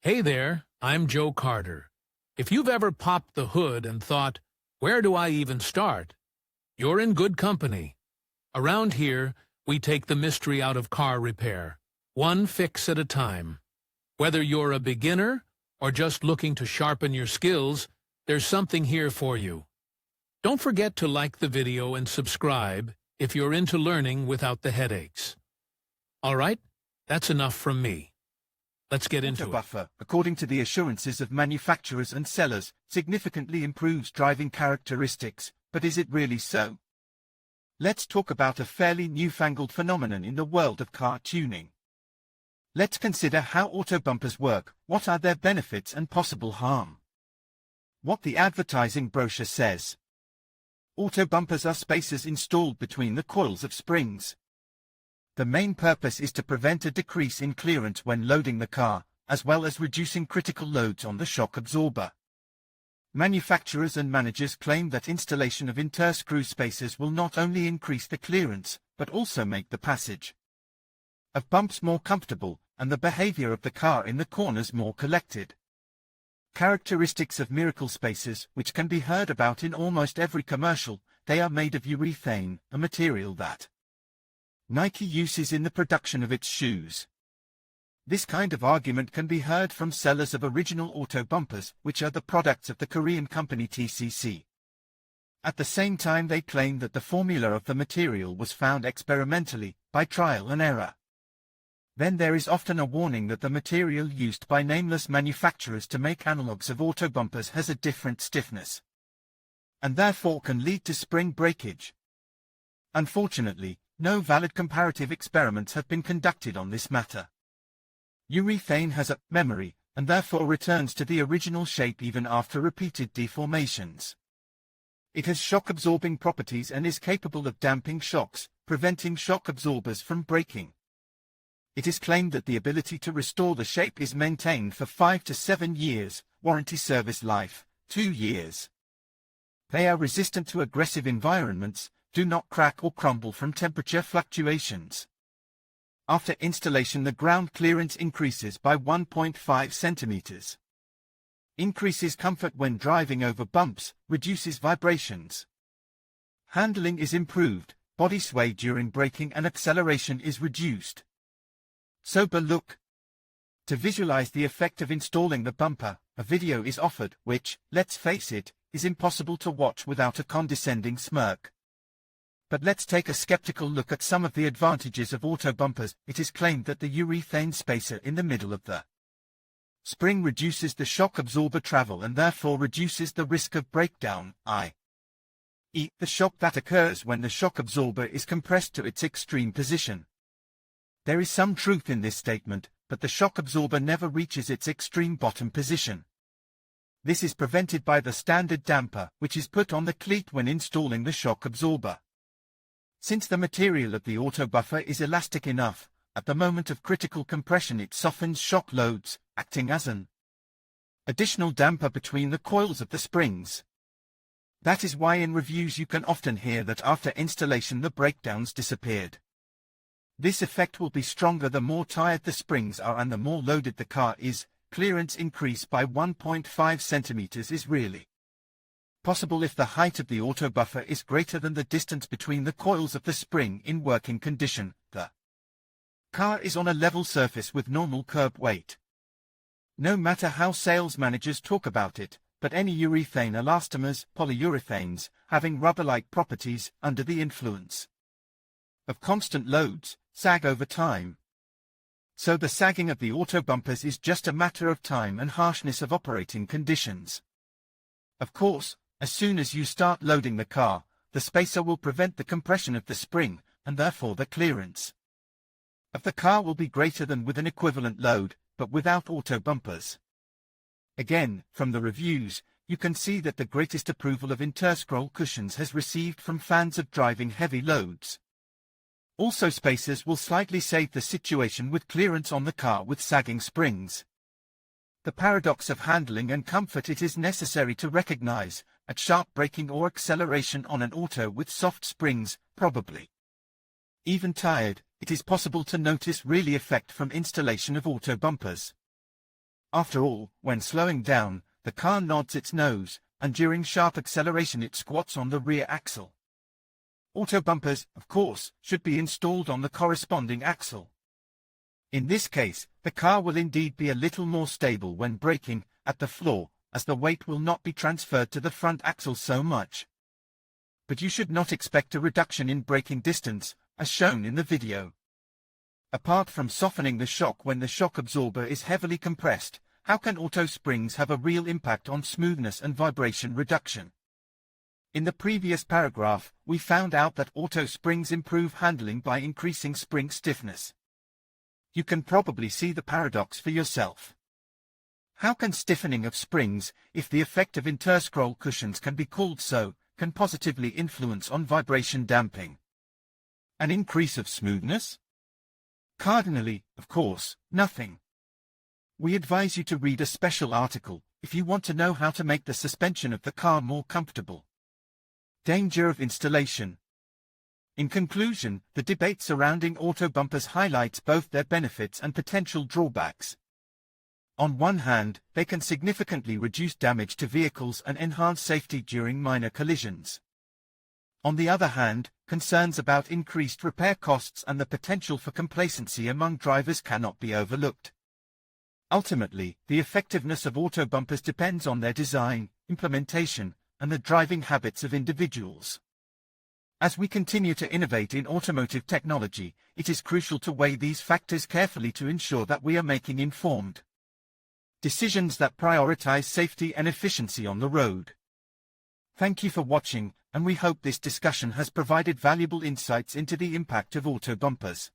Hey there, I'm Joe Carter. If you've ever popped the hood and thought, where do I even start? You're in good company. Around here, we take the mystery out of car repair, one fix at a time. Whether you're a beginner or just looking to sharpen your skills, there's something here for you. Don't forget to like the video and subscribe if you're into learning without the headaches. All right, that's enough from me. Let's get into it. Autobuffer, according to the assurances of manufacturers and sellers, significantly improves driving characteristics, but is it really so? Let's talk about a fairly newfangled phenomenon in the world of car tuning. Let's consider how autobumpers work, what are their benefits and possible harm. What the advertising brochure says. Autobumpers are spacers installed between the coils of springs. The main purpose is to prevent a decrease in clearance when loading the car, as well as reducing critical loads on the shock absorber. Manufacturers and managers claim that installation of interscrew spacers will not only increase the clearance, but also make the passage of bumps more comfortable, and the behavior of the car in the corners more collected. Characteristics of miracle spacers, which can be heard about in almost every commercial, they are made of urethane, a material that Nike uses in the production of its shoes. This kind of argument can be heard from sellers of original Autobumpers, which are the products of the Korean company TCC. At the same time, they claim that the formula of the material was found experimentally, by trial and error. Then there is often a warning that the material used by nameless manufacturers to make analogues of Autobumpers has a different stiffness, and therefore can lead to spring breakage. Unfortunately, no valid comparative experiments have been conducted on this matter. Urethane has a memory, and therefore returns to the original shape even after repeated deformations. It has shock-absorbing properties and is capable of damping shocks, preventing shock absorbers from breaking. It is claimed that the ability to restore the shape is maintained for 5 to 7 years, warranty service life, 2 years. They are resistant to aggressive environments, do not crack or crumble from temperature fluctuations. After installation, the ground clearance increases by 1.5 centimeters. Increases comfort when driving over bumps, reduces vibrations. Handling is improved, body sway during braking and acceleration is reduced. Sober look. To visualize the effect of installing the bumper, a video is offered, which, let's face it, is impossible to watch without a condescending smirk. But let's take a skeptical look at some of the advantages of Autobumpers. It is claimed that the urethane spacer in the middle of the spring reduces the shock absorber travel and therefore reduces the risk of breakdown, i.e., the shock that occurs when the shock absorber is compressed to its extreme position. There is some truth in this statement, but the shock absorber never reaches its extreme bottom position. This is prevented by the standard damper, which is put on the cleat when installing the shock absorber. Since the material of the Autobuffer is elastic enough, at the moment of critical compression it softens shock loads, acting as an additional damper between the coils of the springs. That is why in reviews you can often hear that after installation the breakdowns disappeared. This effect will be stronger the more tired the springs are and the more loaded the car is. Clearance increase by 1.5 centimeters is really possible if the height of the Autobuffer is greater than the distance between the coils of the spring in working condition. The car is on a level surface with normal curb weight. No matter how sales managers talk about it, but any urethane elastomers, polyurethanes, having rubber-like properties, under the influence of constant loads, sag over time. So the sagging of the Autobumpers is just a matter of time and harshness of operating conditions. Of course, as soon as you start loading the car, the spacer will prevent the compression of the spring, and therefore the clearance of the car will be greater than with an equivalent load, but without Autobumpers. Again, from the reviews, you can see that the greatest approval of interscroll cushions has received from fans of driving heavy loads. Also, spacers will slightly save the situation with clearance on the car with sagging springs. The paradox of handling and comfort it is necessary to recognize, at sharp braking or acceleration on an auto with soft springs, probably even tired, it is possible to notice really effect from installation of Autobumpers. After all, when slowing down, the car nods its nose, and during sharp acceleration it squats on the rear axle. Autobumpers, of course, should be installed on the corresponding axle. In this case, the car will indeed be a little more stable when braking at the floor, as the weight will not be transferred to the front axle so much. But you should not expect a reduction in braking distance, as shown in the video. Apart from softening the shock when the shock absorber is heavily compressed, how can auto springs have a real impact on smoothness and vibration reduction? In the previous paragraph, we found out that auto springs improve handling by increasing spring stiffness. You can probably see the paradox for yourself. How can stiffening of springs, if the effect of interscroll cushions can be called so, can positively influence on vibration damping? An increase of smoothness? Cardinally, of course, nothing. We advise you to read a special article if you want to know how to make the suspension of the car more comfortable. Danger of installation. In conclusion, the debate surrounding Autobumpers highlights both their benefits and potential drawbacks. On one hand, they can significantly reduce damage to vehicles and enhance safety during minor collisions. On the other hand, concerns about increased repair costs and the potential for complacency among drivers cannot be overlooked. Ultimately, the effectiveness of Autobumpers depends on their design, implementation, and the driving habits of individuals. As we continue to innovate in automotive technology, it is crucial to weigh these factors carefully to ensure that we are making informed decisions that prioritize safety and efficiency on the road. Thank you for watching, and we hope this discussion has provided valuable insights into the impact of Autobumpers.